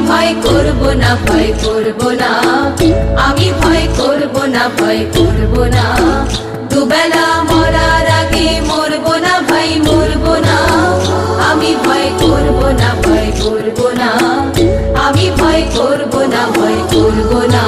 ভয় করব না, ভয় করব না, আমি ভয় করব না, ভয় করব না। দুবেলা মরার আগে মরব না ভাই, মরব না। আমি ভয় করব না, ভয় করব না, আমি ভয় করব না, ভয় করব না।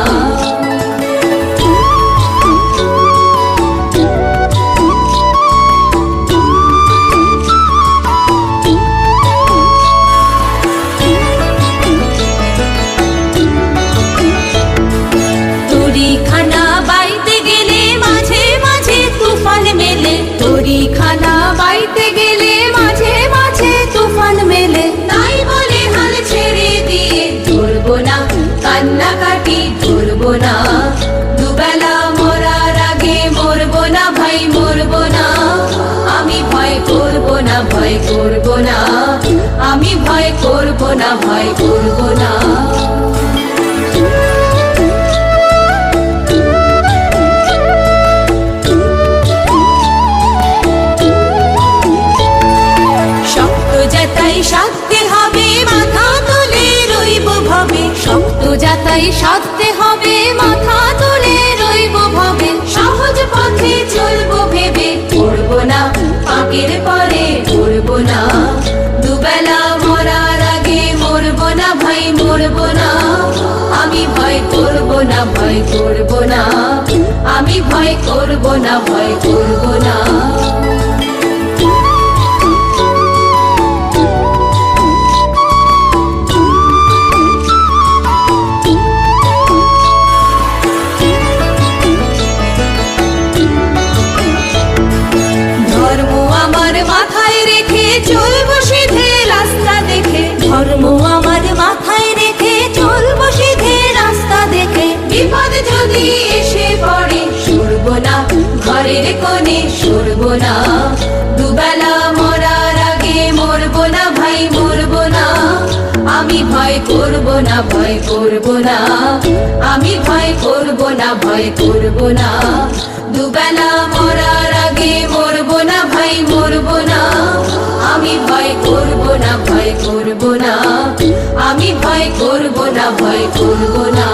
তরিখানা বাইতে গেলে মাঝে মাঝে তুফান মেলে, তরিখানা বাইতে গেলে মাঝে মাঝে তুফান মেলে। তাই বলে হাল ছেড়ে দিয়ে ধরবো না, কান্নাকাটি ধরবো না। দুবেলা মরার আগে মরবো না ভাই, মরবো না। আমি ভয় করব না, ভয় করব না, আমি ভয় করব না, ভয় করব না। সাধতে হবে মাথা তুলে রইব ভাবে, শক্ত যাতাই সাধতে হবে মাথা তুলে রইব ভাবে। সহজ পথে চলবো ভেবে পড়ব না, পাকের পরে পড়ব না। দুবেলা মরার আগে মরব না ভাই, মরব না। আমি ভয় করব না, ভয় করব না, আমি ভয় করব না, ভয় করব না। ধর্ম আমার মাথায় রেখে চলবো সিধে রাস্তা দেখে। বিপদ যদি এসে পড়ে সরব না, ঘরের কোণে সরব না। দুবেলা মরার আগে মরব না ভাই, মরব না। আমি ভয় করব না, ভয় করব না, আমি ভয় করব না, ভয় করব না। দুবেলা মরার আগে মরব না ভাই, মরব না। আমি ভয় করব না, ভয় করব না, আমি ভয় করব না, ভয় করব না।